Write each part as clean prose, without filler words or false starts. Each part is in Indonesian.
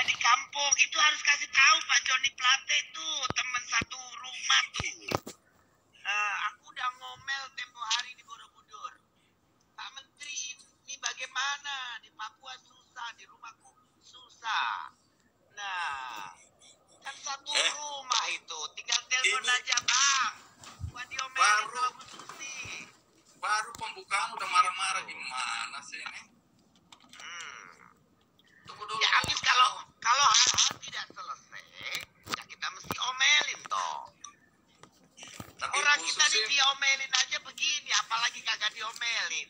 di kampung itu harus kasih tahu Pak Joni Plate tuh, teman satu rumah tuh. Aku udah ngomel tempo hari di Borobudur. Pak Menteri, ini bagaimana? Di Papua susah, di rumahku susah. Nah, kan satu rumah itu, tinggal telepon aja Bang. Buat diomelin sama Bu Susi. Baru pembukaan udah marah-marah, gimana sih ini? Tunggu dulu. Ya habis kalau hal-hal tidak selesai, ya kita mesti omelin toh. Tapi Orang Bu kita Susi, diomelin aja begini, apalagi kagak diomelin.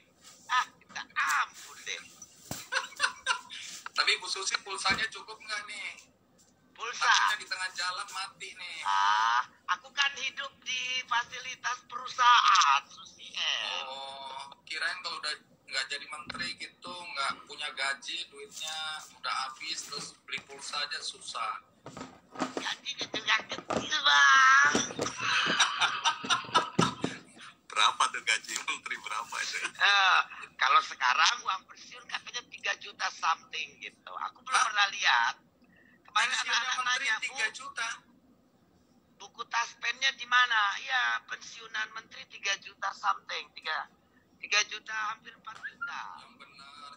Kita ampun deh. tapi Bu Susi pulsanya cukup nggak nih? Pulsa. Takutnya di tengah jalan mati nih. Aku kan hidup di fasilitas perusahaan, Susi. Oh, kirain kalau udah nggak jadi menteri gitu, nggak punya gaji, duitnya udah habis, terus beli pulsa aja susah. Gajinya juga kecil, Bang. Berapa tuh gaji menteri, berapa itu? Kalau sekarang uang pensiun katanya 3 juta something gitu. Aku belum pernah lihat. Kemarin anak-anak nanya, 3 juta. Buku taspennya di mana? Iya, pensiunan menteri 3 juta something. 3 juta, hampir 4 juta. Yang benar,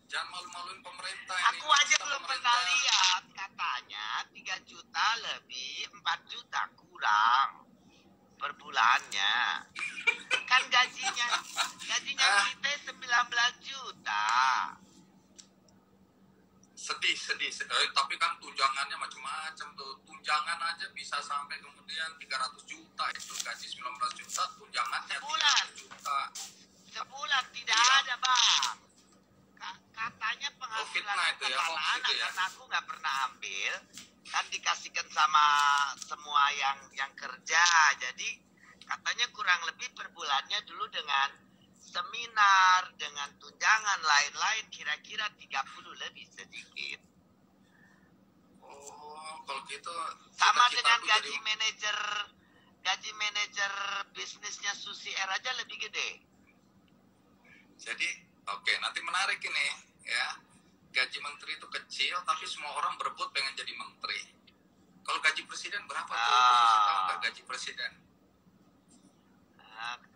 jangan malu-maluin pemerintah. Aku aja belum pernah lihat. Katanya 3 juta lebih, 4 juta kurang per bulannya. Kan gajinya kita 19 juta. Sedih. Tapi kan tunjangannya macam-macam tuh. Tunjangan aja bisa sampai kemudian 300 juta. Itu gaji 19 juta, tunjangannya Sebulan. 300 juta. Sebulan tidak ada, Bang. Katanya penghasilan itu ya, karena aku nggak pernah ambil. Kan dikasihkan sama semua yang kerja. Jadi katanya kurang lebih per bulannya dulu dengan seminar, dengan tunjangan lain-lain kira-kira 30 lebih sedikit. Oh, kalau gitu sama dengan gaji manajer bisnisnya Susi Air aja lebih gede. Jadi, oke, nanti menarik ini ya. Gaji menteri itu kecil, tapi semua orang berebut pengen jadi menteri. Kalau gaji presiden berapa tuh? Susi tahu nggak gaji presiden?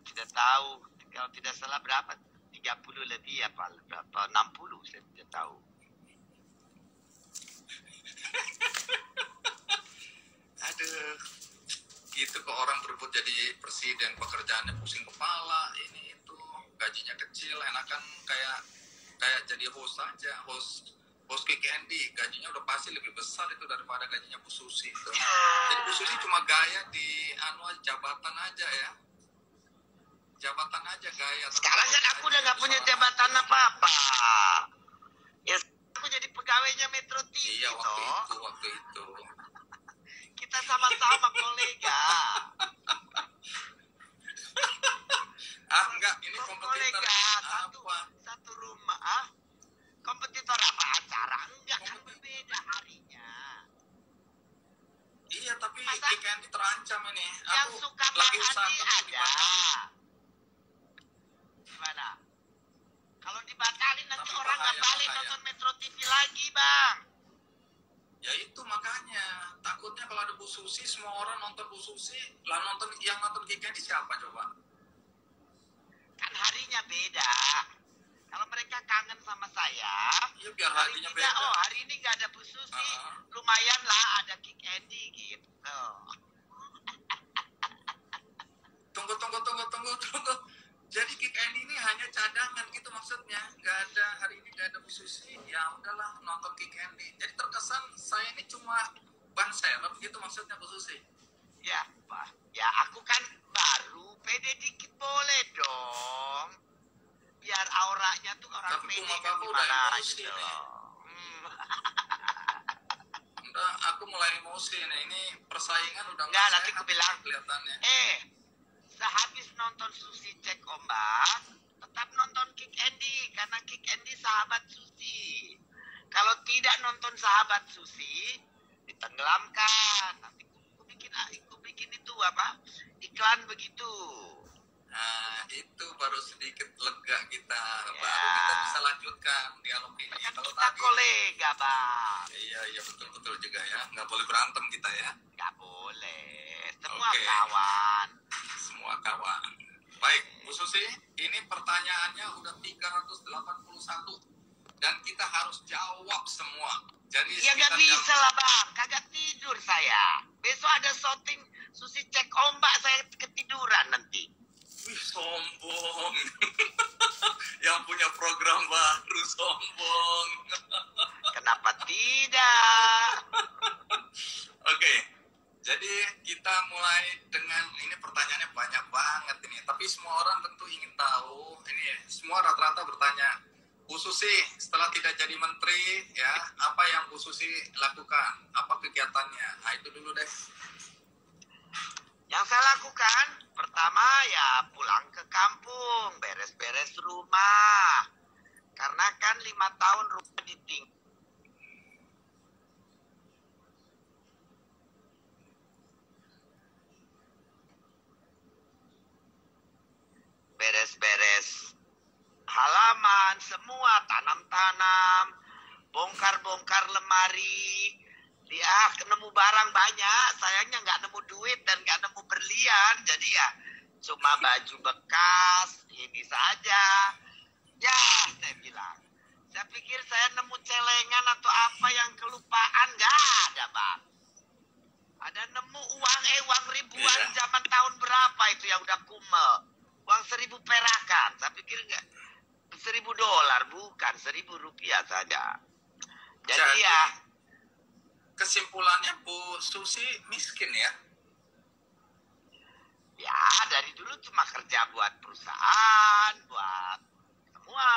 Tidak tahu. Kalau tidak salah berapa? 30 lebih apa? Berapa? 60 saya tidak tahu. Aduh, gitu kok orang berebut jadi presiden, pekerjaannya pusing kepala, ini itu, gajinya kecil, enakan kayak jadi host aja, host Kick Andy, gajinya udah pasti lebih besar itu daripada gajinya Bu Susi itu. Jadi Bu Susi cuma gaya di jabatan aja ya. Jabatan aja gaya. Sekarang kan aku udah nggak punya jabatan apa-apa. Ya, aku jadi pegawainya Metro TV. Iya, waktu itu. Kita sama-sama kolega. Enggak, ini kompetitor. Satu rumah. Kompetitor apa acara? Enggak, kan berbeda harinya. Iya, tapi Kick Andy terancam ini. Yang aku suka lagi Bang Andi ada. Gimana? Kalau dibatalin nanti tapi orang nggak balik nonton Metro TV lagi, Bang. Ya itu makanya takutnya kalau ada Bu Susi, semua orang nonton Bu Susi, lah yang nonton Kick Andy siapa coba? Kan harinya beda. Kalau mereka kangen sama saya, ya biar harinya beda. Hari ini nggak ada Bu Susi, lumayan lah ada Kick Andy gitu. Tunggu. Jadi Kick Andy ini hanya cadangan gitu maksudnya, hari ini nggak ada Bu Susi, ya udahlah nonton Kick Andy. Jadi terkesan saya ini cuma ban serep gitu maksudnya Bu Susi. Ya, Pak. Ya aku kan baru, pede dikit boleh dong. Biar auranya tuh orang tapi pede kan gimana gitu. Udah, aku mulai emosi nih. Ini persaingan udah nggak nanti aku bilang kelihatannya. Sehabis nonton Susi Cek Ombak, tetap nonton Kick Andy karena Kick Andy sahabat Susi. Kalau tidak nonton sahabat Susi, ditenggelamkan. Nanti aku bikin itu iklan begitu. Nah, itu baru sedikit lega kita. Ya, Baru kita bisa lanjutkan dialog ini. kan Kalau kita tadi, kolega, Bang. iya, iya betul-betul juga ya. Nggak boleh berantem kita ya. Nggak boleh. Semua Oke. kawan. Semua kawan. Baik, Bu Susi, ini pertanyaannya udah 381 dan kita harus jawab semua. Jadi Ya nggak sekitar bisa lah, Bang. Kagak tidur saya. Besok ada shooting Susi cek ombak, saya ketiduran nanti. Wih, sombong. Yang punya program baru sombong. Kenapa tidak? Oke, jadi kita mulai dengan ini pertanyaannya banyak banget ini. Tapi semua orang tentu ingin tahu. Ini semua rata-rata bertanya, Bu Susi setelah tidak jadi menteri ya, apa yang Bu Susi lakukan? Apa kegiatannya? Nah itu dulu deh. Yang saya lakukan, pertama ya pulang ke kampung, beres-beres rumah. Karena kan 5 tahun rumah ditinggal. Beres-beres halaman, semua tanam-tanam, bongkar-bongkar lemari. Ya, nemu barang banyak, sayangnya nggak nemu duit dan nggak nemu berlian. Jadi ya cuma baju bekas, ini saja. Ya, saya bilang. Saya pikir saya nemu celengan atau apa yang kelupaan. Nggak ada, Bang. Ada nemu uang ribuan Iya. zaman tahun berapa itu yang udah kumel. Uang 1.000 perakan. Saya pikir nggak. 1.000 dolar, bukan 1.000 rupiah saja. Jadi ya, kesimpulannya Bu Susi miskin ya? ya dari dulu cuma kerja buat perusahaan, buat semua.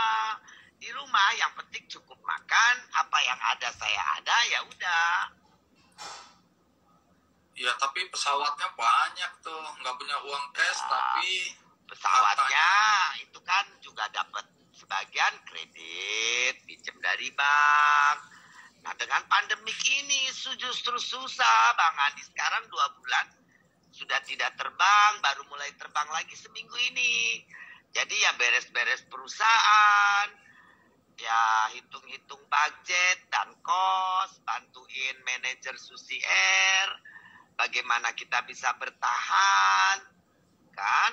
Di rumah yang penting cukup makan, apa yang ada saya ada, ya udah. Ya tapi pesawatnya banyak tuh, nggak punya uang cash Ya, tapi pesawatnya itu kan juga dapat sebagian kredit, pinjam dari bank. Nah dengan pandemik ini justru susah, Bang Andi. Sekarang 2 bulan sudah tidak terbang, baru mulai terbang lagi seminggu ini. Jadi ya beres-beres perusahaan, ya hitung-hitung budget dan kos, bantuin manajer Susi Air, bagaimana kita bisa bertahan, kan?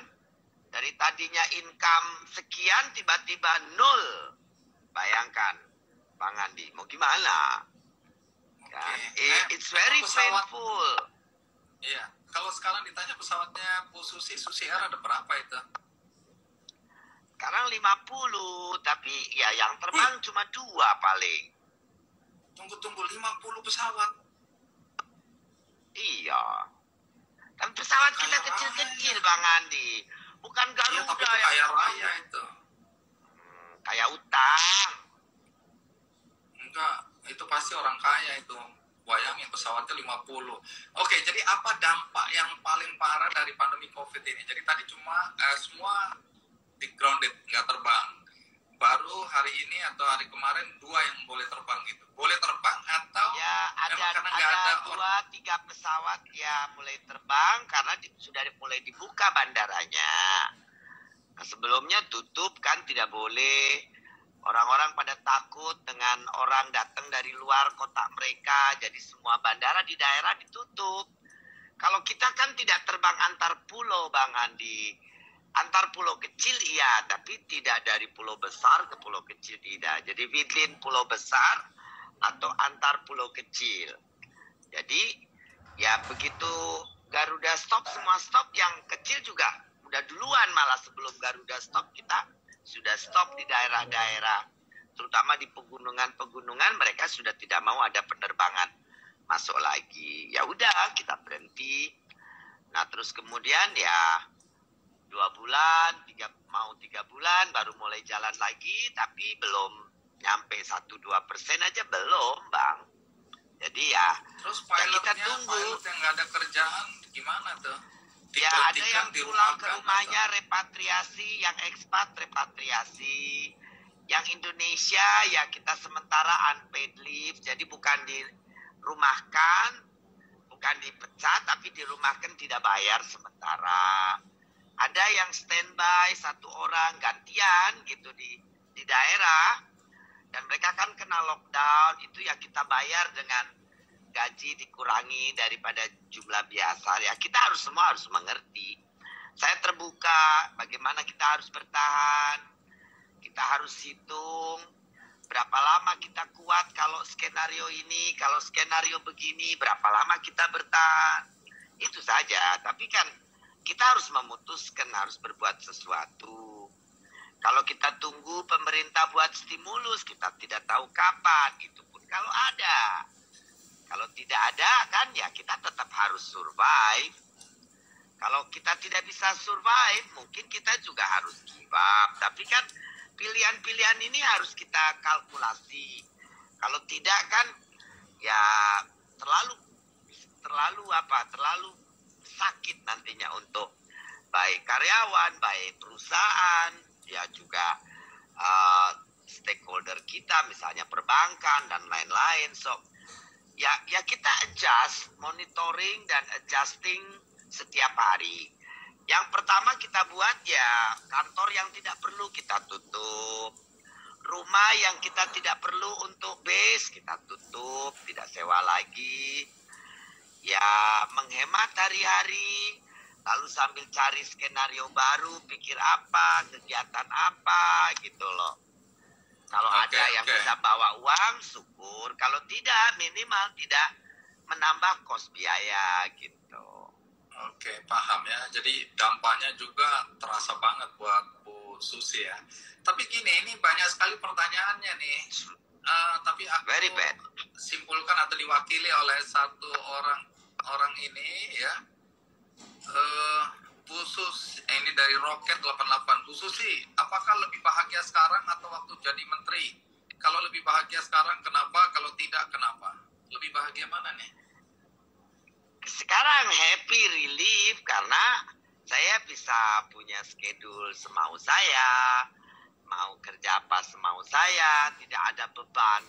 Dari tadinya income sekian tiba-tiba nol. Bayangkan, Bang Andi, mau gimana? Kan? It's very painful. Iya, kalau sekarang ditanya pesawatnya Bu Susi, Susi Air ada berapa itu? Sekarang 50, tapi ya yang terbang cuma 2 paling. Tunggu 50 pesawat. Iya. Kan pesawat kita kecil-kecil, Bang Andi. Bukan Iya, Garuda tapi itu kaya raya itu. Kayak utang. Enggak, itu pasti orang kaya itu. Bayangin pesawatnya 50. Oke, jadi apa dampak yang paling parah dari pandemi COVID ini? Jadi tadi cuma semua di grounded, nggak terbang. Baru hari ini atau hari kemarin 2 yang boleh terbang gitu. Boleh terbang atau Ya memang karena nggak ada orang? 2-3 pesawat ya mulai terbang karena sudah mulai dibuka bandaranya. Nah, sebelumnya tutup kan tidak boleh. Orang-orang pada takut dengan orang datang dari luar kota mereka. Jadi semua bandara di daerah ditutup. Kalau kita kan tidak terbang antar pulau, Bang Andi. Antar pulau kecil iya, tapi tidak dari pulau besar ke pulau kecil tidak. Jadi within pulau besar atau antar pulau kecil. Jadi ya begitu Garuda stop, semua stop, yang kecil juga udah duluan, malah sebelum Garuda stop kita sudah stop di daerah-daerah, terutama di pegunungan-pegunungan. Mereka sudah tidak mau ada penerbangan masuk lagi. Ya udah kita berhenti. Nah terus kemudian ya 2 bulan, 3 bulan baru mulai jalan lagi, tapi belum nyampe 1-2% aja belum, Bang. Jadi ya Terus kita pilotnya, tunggu. pilot yang nggak ada kerjaan gimana tuh? Ya ada yang Diberhentikan, pulang ke dirumahkan, rumahnya atau? repatriasi, yang ekspat repatriasi. Yang Indonesia ya kita sementara unpaid leave, jadi bukan dirumahkan, bukan dipecat, tapi dirumahkan tidak bayar sementara. ada yang standby 1 orang gantian gitu di daerah, dan mereka kan kena lockdown, itu ya kita bayar dengan gaji dikurangi daripada jumlah biasa. Ya kita semua harus mengerti. Saya terbuka bagaimana kita harus bertahan, kita harus hitung berapa lama kita kuat kalau skenario ini, kalau skenario begini, berapa lama kita bertahan. Itu saja, tapi kan kita harus memutuskan, harus berbuat sesuatu. Kalau kita tunggu pemerintah buat stimulus, kita tidak tahu kapan. Itu pun kalau ada. Kalau tidak ada kan ya kita tetap harus survive. Kalau kita tidak bisa survive, mungkin kita juga harus give up. Tapi kan pilihan-pilihan ini harus kita kalkulasi. Kalau tidak kan ya terlalu sakit nantinya untuk baik karyawan, baik perusahaan, ya juga stakeholder kita, misalnya perbankan dan lain-lain. So ya kita adjust, monitoring dan adjusting setiap hari. Yang pertama kita buat ya kantor yang tidak perlu kita tutup, rumah yang kita tidak perlu untuk base kita tutup, tidak sewa lagi. Ya menghemat hari-hari, lalu sambil cari skenario baru, pikir apa, kegiatan apa gitu loh. Kalau ada yang bisa bawa uang, syukur. Kalau tidak, minimal tidak menambah kos biaya gitu. Oke, paham ya. Jadi dampaknya juga terasa banget buat Bu Susi ya. Tapi gini, ini banyak sekali pertanyaannya nih. Tapi aku simpulkan atau diwakili oleh satu orang ini ya. Bu Susi, ini dari Roket 88. Bu Susi, apakah lebih bahagia sekarang atau waktu jadi menteri? Kalau lebih bahagia sekarang, kenapa? Kalau tidak, kenapa? Lebih bahagia mana nih? Sekarang happy, relief, karena saya bisa punya schedule semau saya, mau kerja apa semau saya, tidak ada beban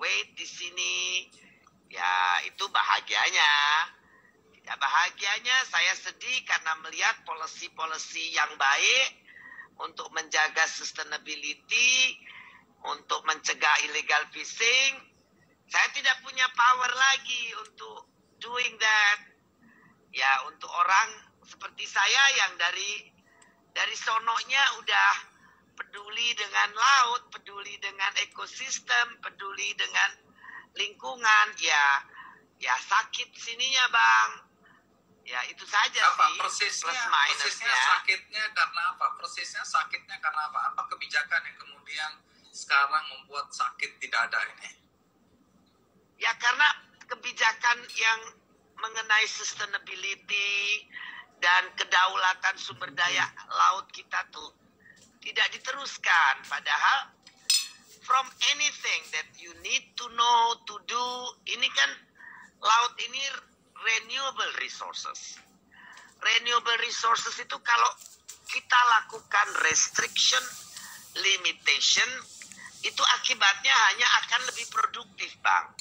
wait di sini. Ya itu bahagianya. Tidak bahagianya saya sedih karena melihat policy-policy yang baik untuk menjaga sustainability, untuk mencegah illegal fishing. Saya tidak punya power lagi untuk doing that. Ya untuk orang seperti saya yang dari sononya udah peduli dengan laut, peduli dengan ekosistem, peduli dengan lingkungan, ya sakit sininya Bang. Ya itu saja sih. Persisnya sakitnya karena apa? Persisnya sakitnya karena apa? Apa kebijakan yang kemudian sekarang membuat sakit tidak ada ini? Ya karena kebijakan yang mengenai sustainability dan kedaulatan sumber daya laut kita tuh tidak diteruskan. Padahal from anything that you need to know, to do, ini kan laut ini renewable resources. Renewable resources itu kalau kita lakukan restriction, limitation, itu akibatnya hanya akan lebih produktif, Bang.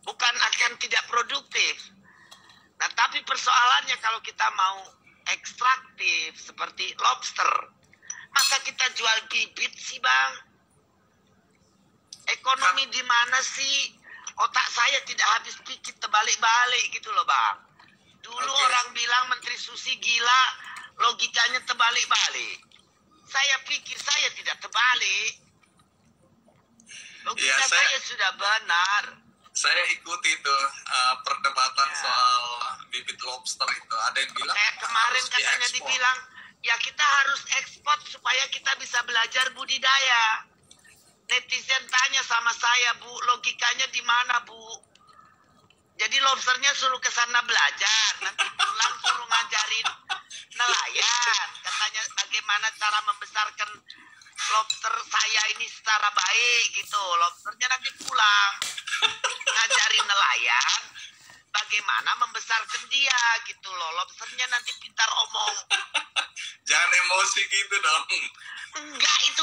Bukan akan tidak produktif. Nah, tapi persoalannya kalau kita mau ekstraktif seperti lobster, masa kita jual bibit sih, Bang? Ekonomi di mana sih? Otak saya tidak habis pikir terbalik-balik gitu loh, Bang. Dulu orang bilang Menteri Susi gila, logikanya terbalik-balik. Saya pikir saya tidak terbalik. Logika saya sudah benar. Saya ikuti itu perdebatan soal bibit lobster itu. Ada yang bilang kemarin katanya dibilang, ya kita harus ekspor supaya kita bisa belajar budidaya. Netizen tanya sama saya, Bu, logikanya di mana, Bu? Jadi lobsternya suruh ke sana belajar, nanti pulang suruh ngajarin nelayan. Katanya bagaimana cara membesarkan lobster saya ini secara baik gitu. Lobsternya nanti pulang ngajarin nelayan bagaimana membesarkan dia gitu loh. Lobsternya nanti pintar omong. Jangan emosi gitu dong. Enggak, itu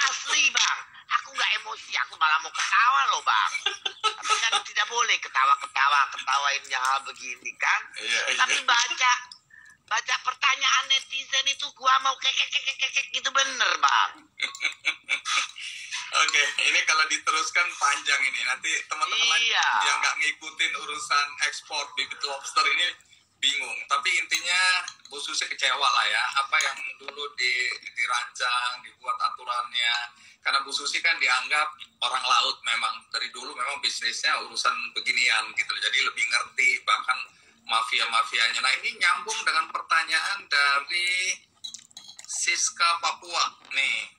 asli, Bang. Aku nggak emosi, aku malah mau ketawa loh, Bang. Tapi kan tidak boleh ketawain hal begini kan. Tapi baca pertanyaan netizen itu gua mau kek gitu bener bang. Oke, ini kalau diteruskan panjang ini. Nanti teman-teman lain yang nggak ngikutin urusan ekspor bibit lobster ini bingung. Tapi intinya Bu Susi kecewa lah ya. Apa yang dulu dirancang, dibuat aturannya. Karena Bu Susi kan dianggap orang laut memang. Dari dulu memang bisnisnya urusan beginian gitu. Jadi lebih ngerti bahkan mafia-mafianya. Nah ini nyambung dengan pertanyaan dari Siska Papua nih.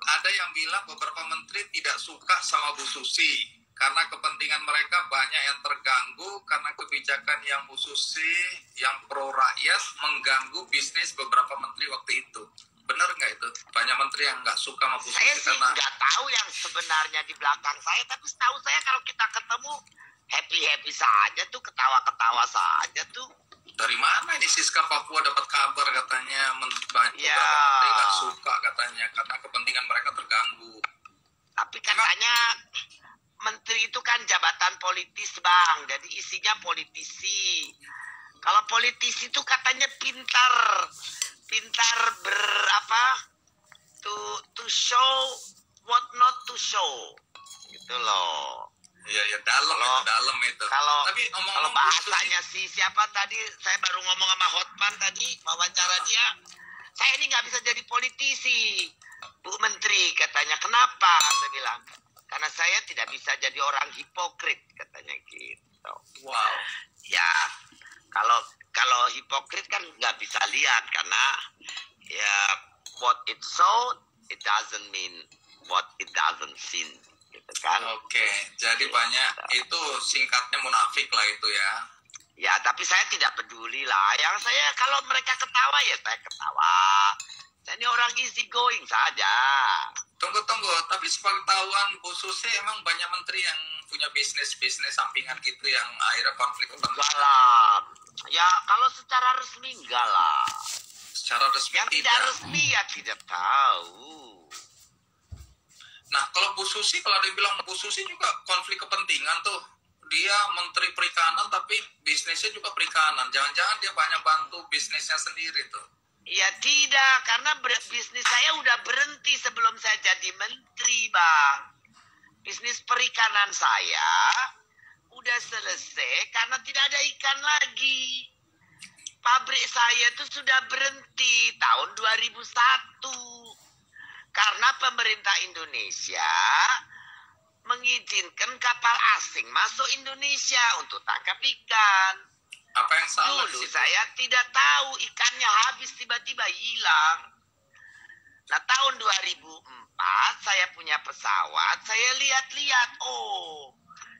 Ada yang bilang beberapa menteri tidak suka sama Bu Susi karena kepentingan mereka banyak yang terganggu karena kebijakan yang Bu Susi yang pro rakyat mengganggu bisnis beberapa menteri waktu itu. Benar nggak itu? Banyak menteri yang nggak suka sama Bu Susi saya sih karena nggak tahu yang sebenarnya di belakang saya, tapi setahu saya kalau kita ketemu happy saja tuh, ketawa saja tuh. dari mana ini Siska Papua dapat kabar katanya menteri nggak suka katanya karena kepentingan mereka terganggu. Tapi katanya menteri itu kan jabatan politis bang, jadi isinya politisi. Kalau politisi itu katanya pintar to show what not to show gitu loh. Iya, dalam itu. Tapi kalau bahasanya siapa tadi, saya baru ngomong sama Hotman tadi, wawancara dia, saya ini nggak bisa jadi politisi, Bu Menteri, katanya. Kenapa? Saya bilang, karena saya tidak bisa jadi orang hipokrit, katanya gitu. Wow. Ya, kalau hipokrit kan nggak bisa lihat, karena ya what it show, it doesn't mean what it doesn't seem. Gitu kan? Oke, jadi banyak itu singkatnya munafik lah itu ya. Ya, tapi saya tidak peduli lah. Yang saya kalau mereka ketawa ya saya ketawa. Saya ini orang easy going saja. Tunggu. Tapi sepengetahuan Bu Susi emang banyak menteri yang punya bisnis sampingan gitu yang akhirnya konflik enggak lah. Ya, kalau secara resmi enggak lah. Secara resmi yang tidak resmi ya tidak tahu. Nah, kalau Bu Susi, kalau dia bilang Bu Susi juga konflik kepentingan tuh. Dia menteri perikanan tapi bisnisnya juga perikanan. Jangan-jangan dia banyak bantu bisnisnya sendiri tuh. Ya tidak, karena bisnis saya udah berhenti sebelum saya jadi menteri, Bang. Bisnis perikanan saya udah selesai karena tidak ada ikan lagi. Pabrik saya itu sudah berhenti tahun 2001. Karena pemerintah Indonesia mengizinkan kapal asing masuk Indonesia untuk tangkap ikan. Apa yang salah? Dulu saya tidak tahu, ikannya habis tiba-tiba hilang. Nah tahun 2004 saya punya pesawat, saya lihat-lihat, oh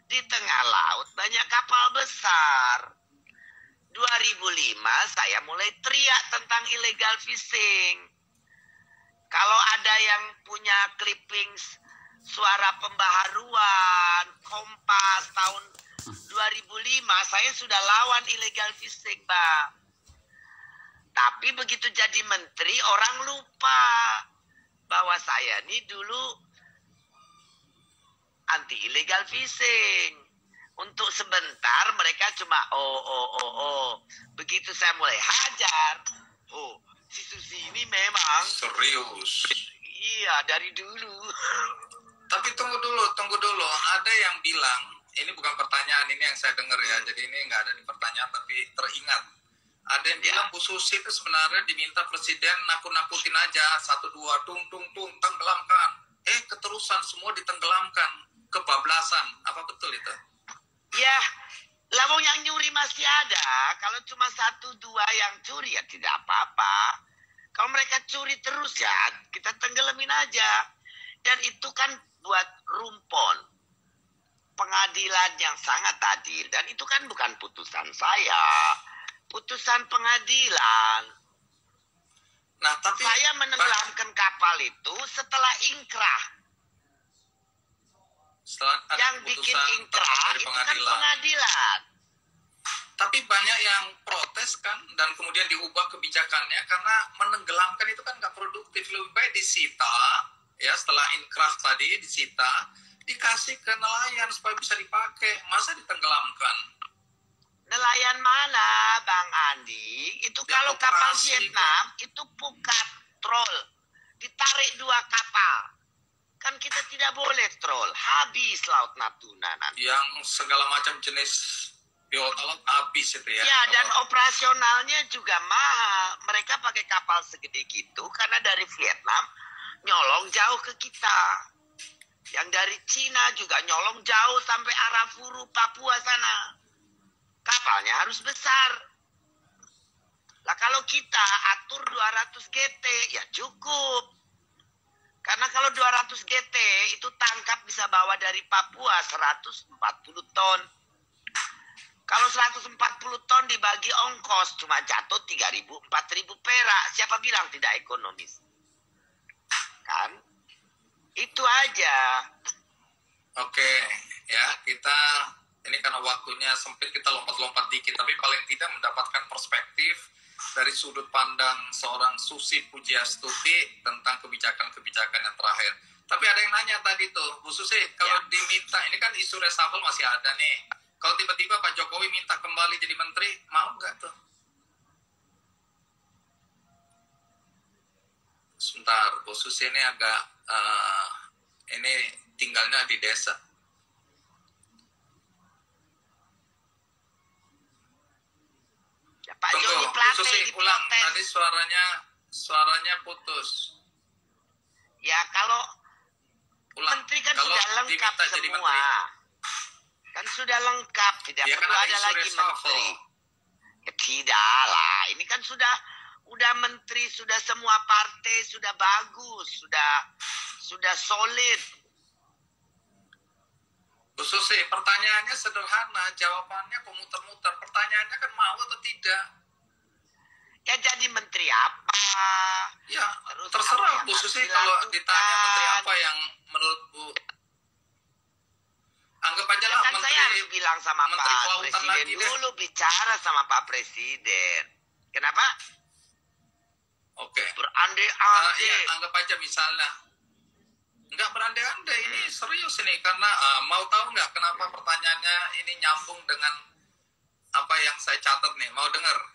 di tengah laut banyak kapal besar. 2005 saya mulai teriak tentang illegal fishing. Kalau ada yang punya clippings suara pembaharuan, Kompas tahun 2005, saya sudah lawan illegal fishing, Bang. Tapi begitu jadi menteri, orang lupa bahwa saya ini dulu anti illegal fishing. Untuk sebentar mereka cuma begitu saya mulai hajar, si Susi ini memang serius. Iya, dari dulu. Tapi tunggu dulu. Ada yang bilang, ini bukan pertanyaan, ini yang saya dengar ya. Jadi ini nggak ada di pertanyaan, tapi teringat. Ada yang bilang Bu Susi itu sebenarnya diminta presiden nakut-nakutin aja. 1, 2, tung, tenggelamkan. Keterusan semua ditenggelamkan. Kebablasan. Apa betul itu? Ya, lawang yang nyuri masih ada. Kalau cuma 1, 2 yang curi ya tidak apa-apa. Kalau mereka curi terus ya kita tenggelamin aja. Dan itu kan buat rumpon. Pengadilan yang sangat adil. Dan itu kan bukan putusan saya. Putusan pengadilan. Nah, tapi saya menenggelamkan kapal itu setelah ingkrah. Yang bikin ingkrah itu kan pengadilan. Tapi banyak yang protes kan, dan kemudian diubah kebijakannya karena menenggelamkan itu kan nggak produktif. Lebih baik disita, ya setelah inkrah tadi disita, dikasih ke nelayan supaya bisa dipakai. Masa ditenggelamkan? Nelayan mana, Bang Andi? Itu Ya, kalau kapal operasi, Vietnam itu pukat troll, ditarik 2 kapal. Kan kita tidak boleh troll, habis Laut Natuna nanti. yang segala macam jenis biota laut habis itu ya. Ya, dan Kalau- operasionalnya juga mahal. Mereka pakai kapal segede gitu karena dari Vietnam nyolong jauh ke kita. Yang dari Cina juga nyolong jauh sampai Arafuru, Papua sana. Kapalnya harus besar. Lah kalau kita atur 200 GT ya cukup. Karena kalau 200 GT itu tangkap bisa bawa dari Papua 140 ton. Kalau 140 ton dibagi ongkos cuma jatuh 3.000, 4.000 perak. Siapa bilang tidak ekonomis? Kan? Itu aja. Oke, ya kita ini karena waktunya sempit kita lompat-lompat dikit, tapi paling tidak mendapatkan perspektif dari sudut pandang seorang Susi Pujiastuti tentang kebijakan-kebijakan yang terakhir. Tapi ada yang nanya tadi tuh, Bu Susi, kalau Ya. diminta, ini kan isu reshuffle masih ada nih. Kalau tiba-tiba Pak Jokowi minta kembali jadi menteri, mau nggak tuh? Sebentar, Bu Susi ini agak ini tinggalnya di desa. Ya, Pak Tunggu, Joni Bu Plate Susi ulang. diprotes. Tadi suaranya putus. Ya kalau Ulang. menteri kan Kalau sudah lengkap diminta jadi semua. menteri. Kan sudah lengkap, tidak Ya kan perlu ada ada isu lagi reshuffle. menteri. Ya, tidak lah, ini kan sudah menteri, sudah semua partai sudah bagus, sudah solid. Bu Susi, pertanyaannya sederhana, jawabannya komuter-muter. Pertanyaannya kan mau atau tidak? Ya jadi menteri apa? Ya, Terus terserah apa yang Bu harus Susi kalau dilakukan? ditanya menteri apa yang menurut Bu. Anggap aja Ya lah kan menteri. saya harus bilang sama Menteri Pak Kelautan Presiden lagi deh. dulu, bicara sama Pak Presiden. Kenapa? Oke. Berandai-andai. Ya, anggap aja misalnya. Nggak berandai-andai, ini serius ini. Karena mau tahu nggak kenapa pertanyaannya ini nyambung dengan apa yang saya catat nih. Mau dengar?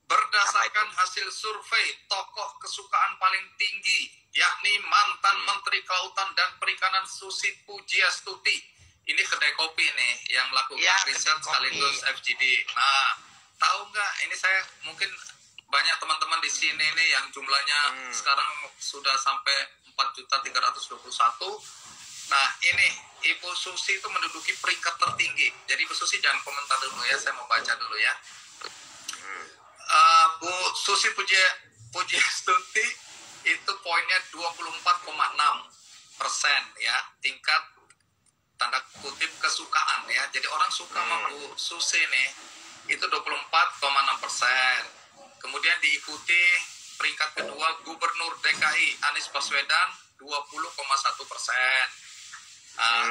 Berdasarkan hasil survei tokoh kesukaan paling tinggi, yakni mantan Menteri Kelautan dan Perikanan Susi Pujiastuti. Ini kedai kopi nih yang melakukan Ya, riset kedai kopi. sekaligus FGD. Nah, tahu nggak? Ini saya mungkin banyak teman-teman di sini nih yang jumlahnya sekarang sudah sampai 4.321. Nah, ini Ibu Susi itu menduduki peringkat tertinggi. Jadi Ibu Susi jangan komentar dulu ya, saya mau baca dulu ya. Bu Susi Pujiastuti itu poinnya 24,6% ya, tingkat tanda kutip kesukaan ya. Jadi orang suka sama Bu Susi nih itu 24,6%. Kemudian diikuti peringkat kedua Gubernur DKI Anies Baswedan 20,1%.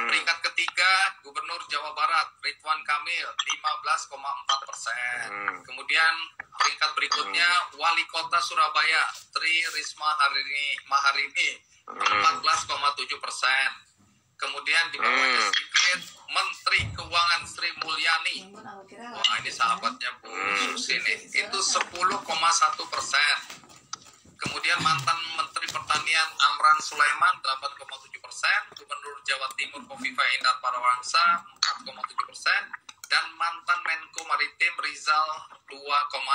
Peringkat ketiga Gubernur Jawa Barat Ridwan Kamil 15,4%. Kemudian peringkat berikutnya Wali Kota Surabaya Tri Risma Maharini 14,7%. Kemudian di bawahnya sedikit Menteri Keuangan Sri Mulyani. Wah, ini sahabatnya Bu Susi nih, itu 10,1%. Kemudian mantan Menteri Pertanian Amran Sulaiman 8,7%, Gubernur Jawa Timur Khofifah Indar Parawansa 4,7%, dan mantan Menko Maritim Rizal 2,3%.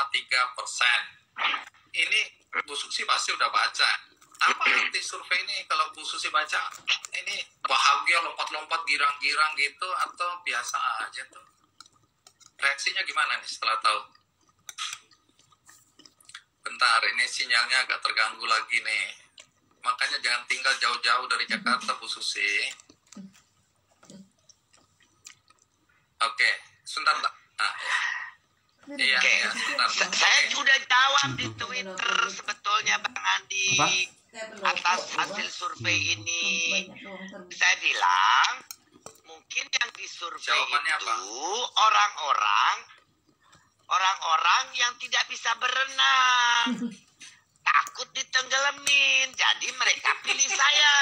Ini Bu Susi pasti udah baca. Apa arti survei ini kalau Bu Susi baca? Ini bahagia lompat-lompat girang-girang gitu atau biasa aja tuh? Reaksinya gimana nih setelah tahu? Bentar, ini sinyalnya agak terganggu lagi nih. Makanya jangan tinggal jauh-jauh dari Jakarta, Bu Susi. Oke, sebentar, Mbak. Iya, Oke. iya, sebentar. Saya Oke. sudah jawab di Twitter sebetulnya Bang Andi atas hasil survei ini. Saya bilang mungkin yang disurvei Jawabannya itu apa? orang-orang yang tidak bisa berenang, takut ditenggelamin, jadi mereka pilih saya.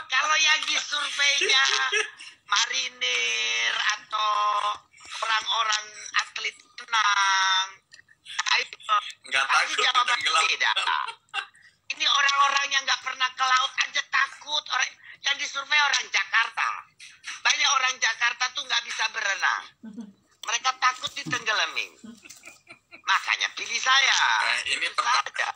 Kalau yang disurveinya marinir atau orang-orang atlet renang. Ayo, Nggak pasti takut jawaban tenggelam. beda. Ini orang-orang yang nggak pernah ke laut aja takut. Orang yang disurvei orang Jakarta. Banyak orang Jakarta tuh nggak bisa berenang. Mereka takut ditenggelamin. Makanya pilih saya. Ini Saja.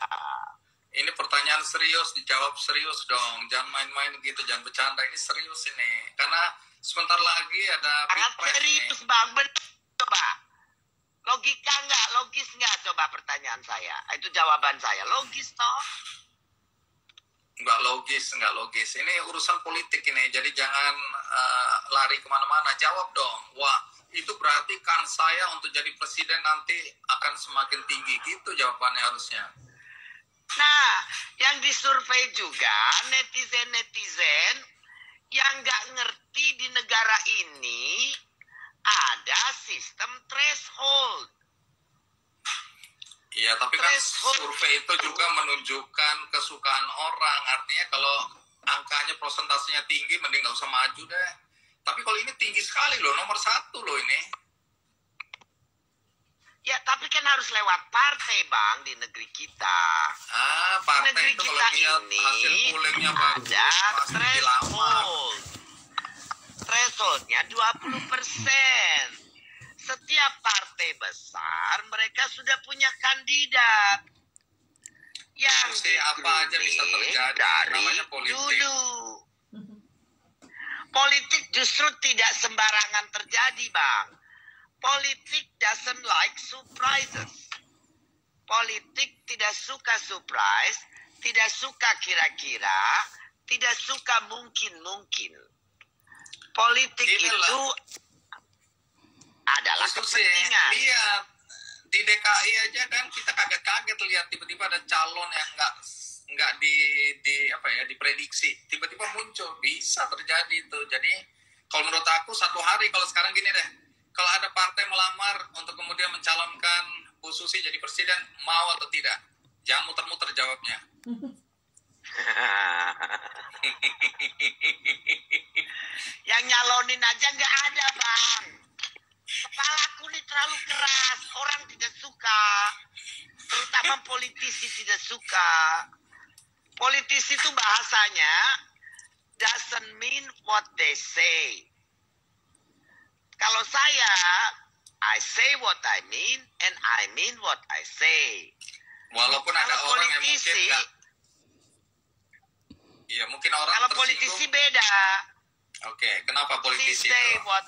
ini pertanyaan serius, dijawab serius dong. Jangan main-main gitu, jangan bercanda. Ini serius ini. Karena sebentar lagi ada Sangat Pilpres serius nih. bang. Benar coba. Logika nggak? Logis nggak? Coba pertanyaan saya. Itu jawaban saya. Logis toh? Nggak logis. Ini urusan politik ini. Jadi jangan lari kemana-mana. Jawab dong. Wah, itu berarti kan saya untuk jadi presiden nanti akan semakin tinggi. Gitu jawabannya harusnya. Nah, yang disurvei juga netizen-netizen yang nggak ngerti di negara ini ada sistem threshold. Iya, tapi kan Threshold. survei itu juga menunjukkan kesukaan orang. Artinya kalau angkanya prosentasenya tinggi, mending nggak usah maju deh. Tapi kalau ini tinggi sekali loh, nomor 1 loh ini. Ya, tapi kan harus lewat partai, Bang, di negeri kita. Partai Negeri itu kalau kita lihat ini hasil pollingnya bagus, ada pasti dilamar. Thresholdnya 20%. Setiap partai besar, mereka sudah punya kandidat. Yang Diskusi apa aja bisa di-grooming terjadi, dari namanya politik. dulu. Politik justru tidak sembarangan terjadi, Bang. Politik doesn't like surprises. Politik tidak suka surprise, tidak suka kira-kira, tidak suka mungkin-mungkin. Politik Inilah. itu adalah Diskusi, kepentingan. lihat di DKI aja kan kita kaget-kaget lihat tiba-tiba ada calon yang nggak diprediksi, tiba-tiba muncul, bisa terjadi itu. Jadi kalau menurut aku satu hari, kalau sekarang gini deh, kalau ada partai melamar untuk kemudian mencalonkan Bu Susi jadi presiden, mau atau tidak? Jangan muter-muter jawabnya. Yang nyalonin aja nggak ada, Bang. Kepalaku ini terlalu keras, orang tidak suka, terutama politisi tidak suka. Politisi itu bahasanya doesn't mean what they say. Kalau saya, I say what I mean and I mean what I say. Walaupun ada Kalau orang yang mungkin politisi, nggak, iya mungkin orang kalau tersinggung. politisi beda. Oke, kenapa politisi Say itu? what,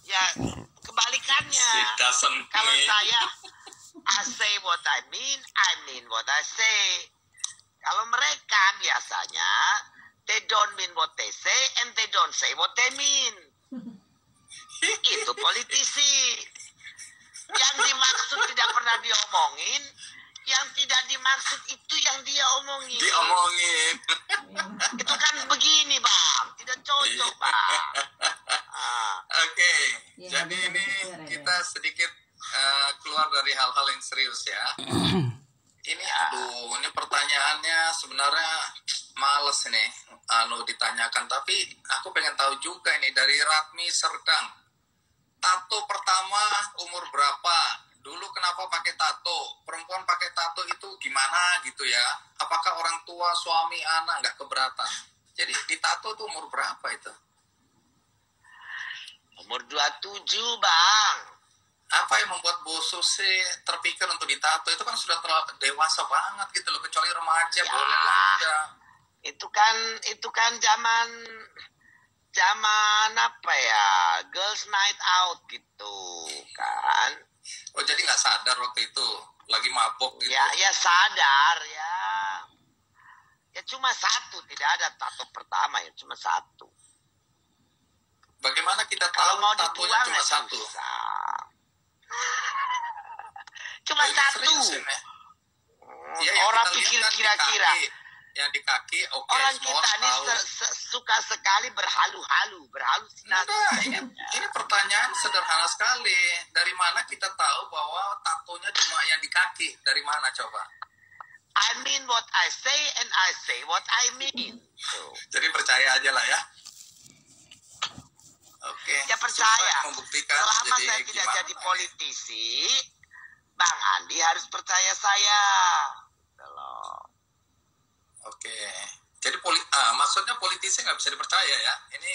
ya kebalikannya. It doesn't Kalau mean. saya, I say what I mean what I say. Kalau mereka biasanya, they don't mean what they say and they don't say what they mean. Itu politisi. Yang dimaksud tidak pernah diomongin, yang tidak dimaksud itu yang dia omongin. Diomongin. Itu kan begini, Bang. Tidak cocok, Bang. Oke, Ya, jadi bisa ini bersyukur ya, kita sedikit keluar dari hal-hal yang serius ya. Ini ini pertanyaannya sebenarnya males nih ditanyakan, tapi aku pengen tahu juga ini dari Ratmi Serdang. Tato pertama umur berapa? Dulu kenapa pakai tato? Perempuan pakai tato itu gimana gitu ya? Apakah orang tua, suami, anak nggak keberatan? Jadi ditato tuh umur berapa itu? Umur 27, Bang. Apa yang membuat Bu Susi terpikir untuk ditato? Itu kan sudah terlalu dewasa banget gitu loh, kecuali remaja Ya. boleh lah. Ya. Itu kan zaman apa ya, girls night out gitu kan. Oh jadi nggak sadar waktu itu lagi mabok gitu? Ya sadar ya. Ya cuma satu, tidak ada tato pertama ya, cuma satu. Bagaimana kita Kalau tahu mau tatonya dibuang cuma ya satu? susah. Cuma Oh, ini satu. serius ini? Ya, yang Orang kita lihat pikir kan di kira-kira. kaki. Yang di kaki, oke, Orang semua kita orang ini tahu. suka sekali berhalu-halu, berhalusinasi. Enggak, ini pertanyaan sederhana sekali. Dari mana kita tahu bahwa tatonya cuma yang di kaki? Dari mana coba? I mean what I say and I say what I mean. Tuh. Jadi percaya aja lah ya. membuktikan. Selama Jadi saya tidak gimana jadi ini? politisi, Bang Andi harus percaya saya. Gitu loh. Oke. Jadi maksudnya politisi nggak bisa dipercaya ya? Ini